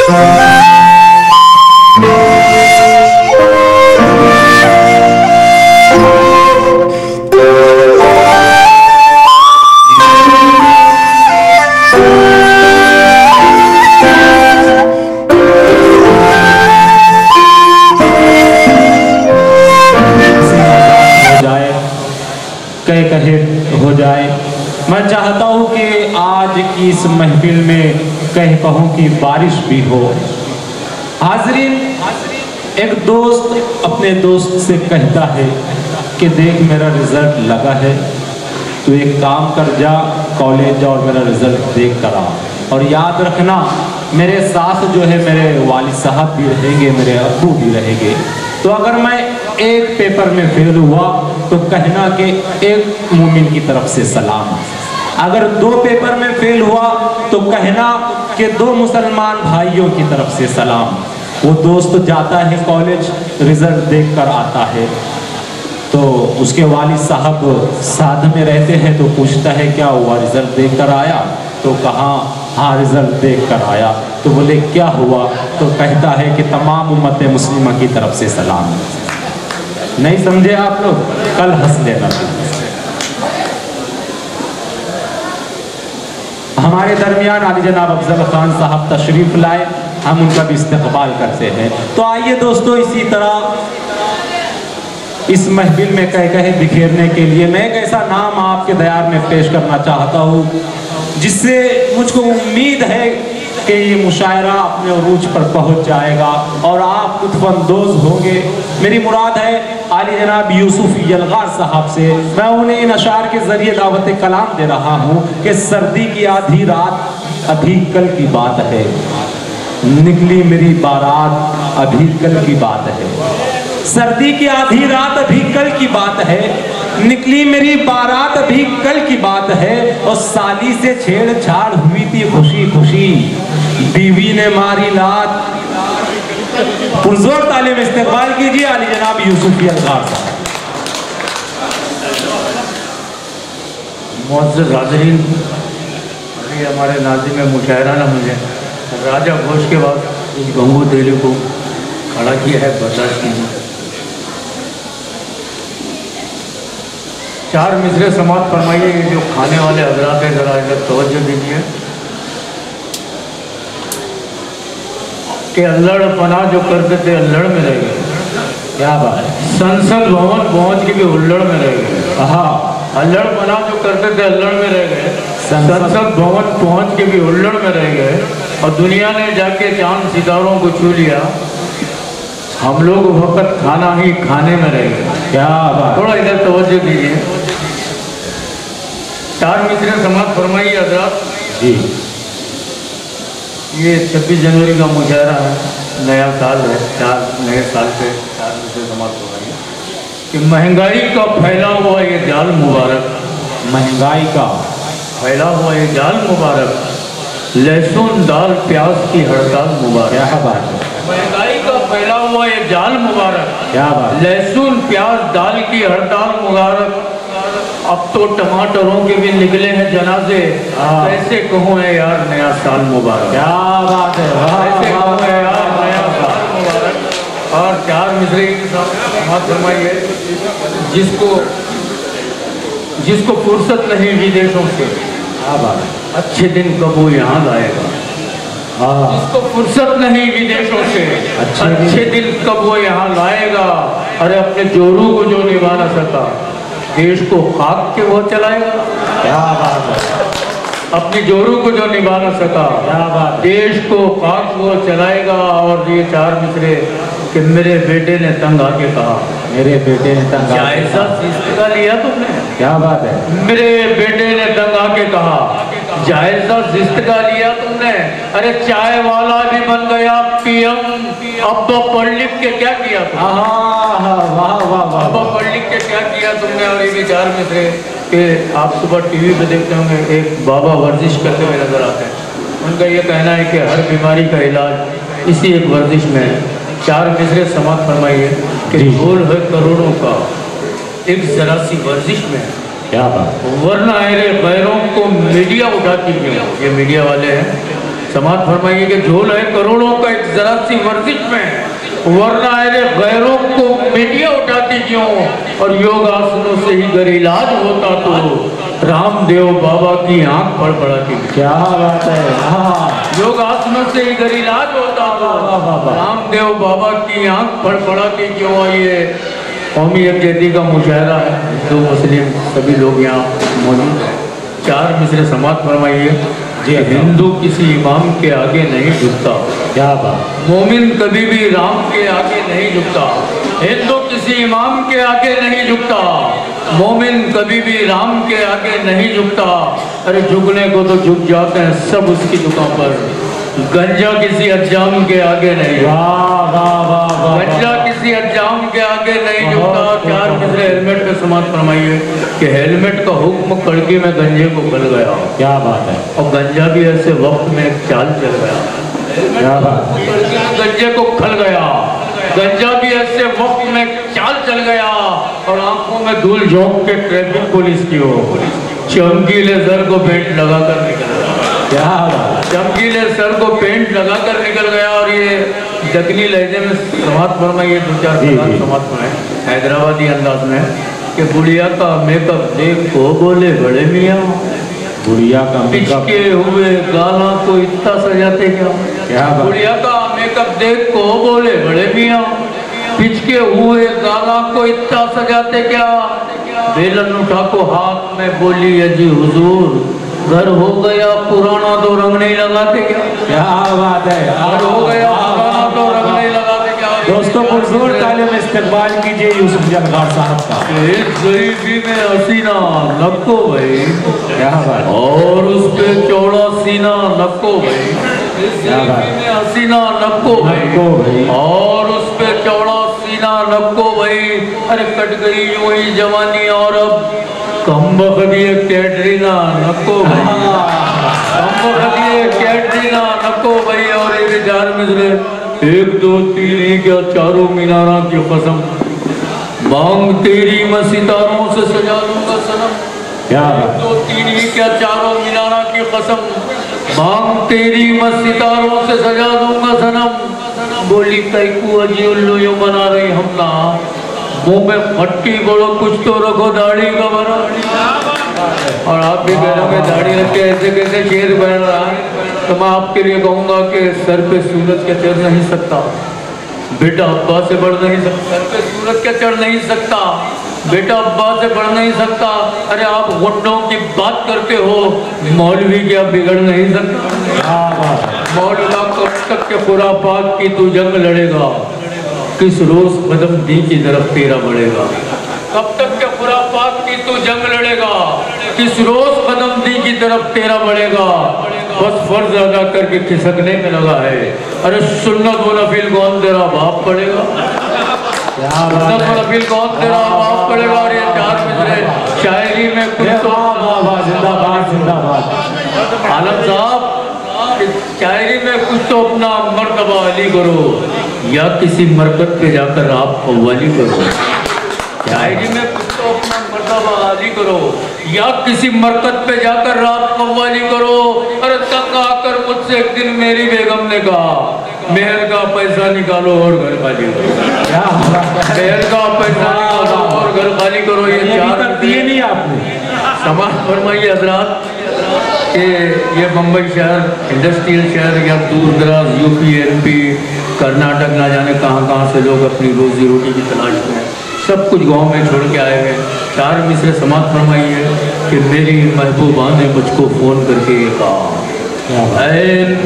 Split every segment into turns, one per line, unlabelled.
हो जाए। मैं चाहता हूँ कि आज की इस महफिल में कहूँ कि बारिश भी हो। हाज़रीन, एक दोस्त अपने दोस्त से कहता है कि देख मेरा रिजल्ट लगा है, तो एक काम कर, जा कॉलेज जा और मेरा रिजल्ट देख कर आ, और याद रखना मेरे साथ जो है मेरे वालिद साहब भी रहेंगे, मेरे अब्बू भी रहेंगे। तो अगर मैं एक पेपर में फेल हुआ तो कहना कि एक मोमिन की तरफ से सलाम, अगर 2 पेपर में फेल हुआ तो कहना कि 2 मुसलमान भाइयों की तरफ से सलाम। वो दोस्त जाता है कॉलेज, रिजल्ट देख कर आता है, तो उसके वालिद साहब साथ में रहते हैं, तो पूछता है क्या हुआ, रिजल्ट देख कर आया? तो कहा हाँ रिजल्ट देख कर आया। तो बोले क्या हुआ? तो कहता है कि तमाम उम्मत मुस्लिमा की तरफ से सलाम। नहीं समझे आप लोग? कल हंस लेना। हमारे दरमियान आली जनाब अफजल खान साहब तशरीफ लाए, हम उनका भी इस्तकबाल करते हैं। तो आइए दोस्तों, इसी तरह इस महफिल में कहे बिखेरने के लिए मैं एक ऐसा नाम आपके दयार में पेश करना चाहता हूँ जिससे मुझको उम्मीद है कि ये मुशायरा अपने उरूज पर पहुँच जाएगा और आप लुत्फ़अंदोज़ होंगे। मेरी मुराद है आली जनाब यूसुफ यलगार साहब से। मैं उन्हें इन अशार के ज़रिए दावत कलाम दे रहा हूँ कि सर्दी की आधी रात अभी कल की बात है, निकली मेरी बारात अभी कल की बात है। सर्दी की आधी रात अभी कल की बात है, निकली मेरी बारात अभी कल की बात है। और साली से छेड़छाड़ हुई थी खुशी खुशी, बीवी ने मारी लात। पुरजोर तालीम इस्तेमाल कीजिए आली जनाब यूसुफ यलगार साहब।
मुअज़्ज़ज़ हाज़रीन, अभी हमारे नाज़िम में मुशायरा ना मुझे राजा घोष के बाद इस गंगू तेली को खड़ा किया है, बर्दाश्त कीजिए। 4 मिसरे समाप्त फरमाइए। ये जो खाने वाले हजरात हैं ज़रा इधर तवज्जो दीजिए कि अल्लड़ पना जो करते थे अल्लड़ में रह गए।
क्या बात है?
संसद भवन पहुँच के भी उल्लड़ में रह गए। हाँ, अल्लड़ पना जो करते थे अल्लड़ में रह गए, संसद भवन पहुँच के भी उल्लड़ में रह गए। और दुनिया ने जाके चांद सितारों को छू लिया, हम लोग वक्त खाना ही खाने में रह गए।
क्या बात?
थोड़ा इधर तवज्जो दीजिए। 4 मिसरे समाप्त फरमाइए हजरात
जी।
ये 26 जनवरी का मुशायरा है, नया साल है, 4 नए साल पे 4 मिसरे समाप्त हो रही है कि महंगाई का फैला हुआ ये जाल मुबारक,
महंगाई का
फैला हुआ ये जाल मुबारक, लहसुन दाल प्याज की हड़ताल मुबारक।
क्या बात है?
महंगाई का फैला हुआ ये जाल मुबारक,
क्या बात?
लहसुन प्याज दाल की हड़ताल मुबारक। अब तो टमाटरों के भी निकले हैं जनाजे, कैसे कहूँ है यार नया साल मुबारक।
क्या बात है?
कैसे कहूँ है यार नया साल मुबारक। और 4 मिसरे के साथ फरमाइए, जिसको फुर्सत नहीं विदेशों से,
क्या बात है?
अच्छे दिन कब वो यहाँ लाएगा। जिसको फुर्सत नहीं विदेशों से, अच्छे दिन कब वो यहाँ लाएगा। अरे अपने जोरू को जो निभा न सका, देश को खाक के वो चलाएगा।
क्या बात है?
अपनी जोरू को जो निभा न सका,
क्या बात?
देश को खाक वो चलाएगा। और ये 4 मिसरे कि मेरे बेटे ने तंग आके कहा,
मेरे बेटे ने तंग
जायजा शिस्त का लिया तुमने।
क्या बात है?
मेरे बेटे ने तंग आके कहा, जायजा शिस्त का लिया तुमने। अरे चाय वाला भी बन गया पीएम, अब तो पढ़ लिख के क्या किया तुमने?
वाह वाह वाह।
अब पढ़ लिख के क्या किया तुमने। और ये 4 मिसरे कि आप सुबह टीवी पे देखते होंगे, एक बाबा वर्जिश करते हुए नजर आते हैं। उनका ये कहना है कि हर बीमारी का इलाज इसी एक वर्जिश में है। 4 मिसरे समाप्त फरमाइए कि झोल है करोड़ों का एक जरा सी वर्जिश में।
क्या बात?
वरना अरे गैरों को मीडिया उठाती क्यों? ये मीडिया वाले हैं। समाप्त फरमाइए कि झोल है करोड़ों जरा सी वर्जिश में, वरना अरे गैरों को मीडिया उठाती क्यों? और योग आसनों से ही अगर इलाज होता तो रामदेव बाबा की आंख फड़फड़ाती।
क्या बात है।
योग आसनों से ही अगर इलाज होता तो रामदेव बाबा की आंख फड़फड़ाती क्यों? ये कौमी यकजहती का मुशाहरा है, हिंदू मुस्लिम सभी लोग यहाँ मौजूद हैं। 4 मिसरे समाप्त फरमाइए। हिंदू किसी इमाम के आगे नहीं झुकता।
क्या बात।
मोमिन कभी भी राम के आगे नहीं झुकता। हिंदू किसी इमाम के आगे नहीं झुकता। मोमिन कभी भी राम के आगे नहीं झुकता। अरे झुकने को तो झुक जाते हैं सब उसकी दुकान पर। गंजा किसी अज्जाम के आगे नहीं। गंजा किसी अज्जाम के आगे नहीं झुकता। 4 मिसरे हेलमेट पे समाप्त फरमाइए कि हेलमेट का हुक्म करके मैं गंजे को खल गया।
क्या बात है।
और गंजा भी ऐसे वक्त में एक चाल चल गया।
क्या बात।
गंजे को खल गया। गंजा भी ऐसे वक्त में चाल चल गया और आंखों में धूल झोंक के ट्रैफिक पुलिस की हो चमकीले सर को पेंट लगाकर निकल गया।
क्या बात।
चमकीले सर को पेंट लगाकर निकल गया। और ये दक्षिणी लहजे में समाप्त फरमाइए 2-4 समाप्त फरमाए हैदराबादी अंदाज में कि बुढ़िया का मेकअप देख को बोले बड़े मियाँ।
बुढ़िया का
पिचके हुए गाना को इतना सजाते क्या?
क्या बात।
बुढ़िया का मेकअप देख को बोले बड़े मियाँ, पिचके हुए गाना को इतना सजाते क्या? बेलन उठा को हाथ में बोली अजी हुजूर, घर हो गया पुराना तो रंग नहीं लगाते क्या?
क्या बात है।
घर हो गया पुराना तो रंग नहीं लगाते क्या?
दोस्तों पुरजोर तालियों में इस्तेमाल कीजिए यूसुफ जलगार साहब का।
एक गरीबी में हसीना नक्को भाई।
क्या बात।
और उस पे चौड़ा सीना नक्को भाई। गरीबी में हसीना नक्को भाई। और उस पे चौड़ा सीना नक्को भाई। अरे कट गई यूं ही जवानी और अब कम बखदिए कैटरीना नक्को भाई। कम बखदिए कैटरीना नक्को भाई। और ये 4 मिसरे 1 2 3 ही क्या चारों मीनारा की कसम, मांग तेरी मैं सितारों से सजा दूंगा सनम।
क्या
1 2 3 ही क्या चारों मीनारा की कसम, मांग तेरी मैं सितारों से सजा दूंगा सनम। बोली कैकू अजी उल्लू यूं बना रही हम ना, मुंह में फटकी बोलो कुछ तो रखो दाढ़ी का बना। और आप भी घरों में दाढ़ी रख के ऐसे कैसे शेर बन रहा है? तो मैं आपके लिए कहूँगा कि सर पे सूरज क्या चढ़ नहीं सकता बेटा, अब्बा से बढ़ नहीं सकता। सर पे सूरज क्या चढ़ नहीं सकता बेटा, अब्बा से बढ़ नहीं सकता। अरे आप गुंडों की बात करते हो, मौलवी क्या बिगड़ नहीं सकता? मौलवा कब तक के खुरापात की तू जंग लड़ेगा, किस रोज कदम दी की तरफ तेरा बढ़ेगा। कब तक के खुरापात की तू जंग लड़ेगा, किस रोज कदम दी की तरफ तेरा बढ़ेगा। बस फर्ज अदा करके खिसकने में लगा है। अरे सुन्नत व नफिल कौन तेरा बाप पड़ेगा? सुन्नत व नफिल कौन तेरा बाप पड़ेगा? और ये 4 मिसरे शायरी में कुछ तो
जिंदाबाद जिंदाबाद।
आलम साहब शायरी में कुछ तो अपना मर्तबा अली करो या किसी मरकत पे जाकर आप कव्वाली करो। शायरी में कुछ तो अपना मर्तबा अली करो या किसी मरकत पे जाकर रात कव्वाली करो। अरे तंग आकर मुझसे एक दिन मेरी बेगम ने कहा, मेहर का पैसा निकालो और घर खाली करो। मेहर का पैसा निकालो और घर खाली करो। ये 4
दिए नहीं आपने।
समाज फरमाइए हजरात कि ये मुंबई शहर इंडस्ट्रियल शहर या दूर दराज यूपी MP कर्नाटक ना जाने कहाँ से लोग अपनी रोजी रोटी की तलाश में सब कुछ गांव में छोड़ के आए हैं। 4 मिसरे समाप्त फरमाइए कि मेरी महबूबा ने मुझको फ़ोन करके ये कहा,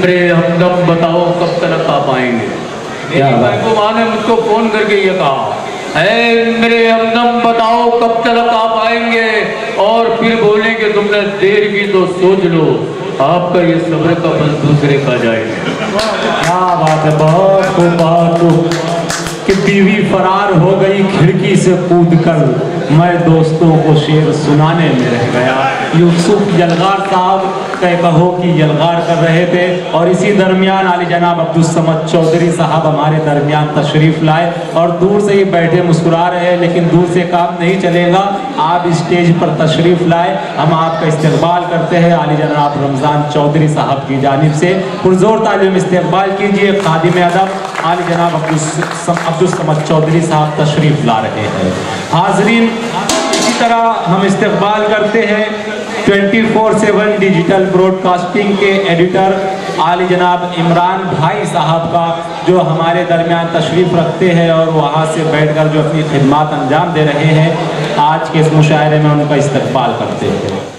मेरे हमदम बताओ कब तक आप आएंगे। मेरी महबूबा ने मुझको फ़ोन करके ये कहा, मेरे हमदम बताओ कब तक आप आएंगे। और फिर बोले कि तुमने देर की तो सोच लो, आपका ये सब्र का फल दूसरे खा जाएंगे।
क्या बात है, बहुत खूब बहुत खूब। कि बीवी फरार हो गई खिड़की से कूदकर, मैं दोस्तों को शेर सुनाने में रह गया। यूसुफ यलगार साहब कहो कि यलगार कर रहे थे और इसी दरमियान आली जनाब अब्दुल समद चौधरी साहब हमारे दरमियान तशरीफ़ लाए और दूर से ही बैठे मुस्कुरा रहे हैं, लेकिन दूर से काम नहीं चलेगा। आप स्टेज पर तशरीफ़ लाए, हम आपका इस्तकबाल करते हैं आली जनाब रमज़ान चौधरी साहब की जानिब से। पुरजोर तालीम इस्तकबाल कीजिए। खादिम अदब आली जनाब अब्दुल समद चौधरी साहब तशरीफ़ ला रहे हैं। हाज़रीन, इसी तरह हम इस्तकबाल करते हैं 24/7 डिजिटल ब्रॉडकास्टिंग के एडिटर आली जनाब इमरान भाई साहब का, जो हमारे दरमियान तशरीफ़ रखते हैं और वहाँ से बैठकर जो अपनी खिदमत अंजाम दे रहे हैं। आज के इस मुशायरे में उनका इस्तकबाल करते हैं।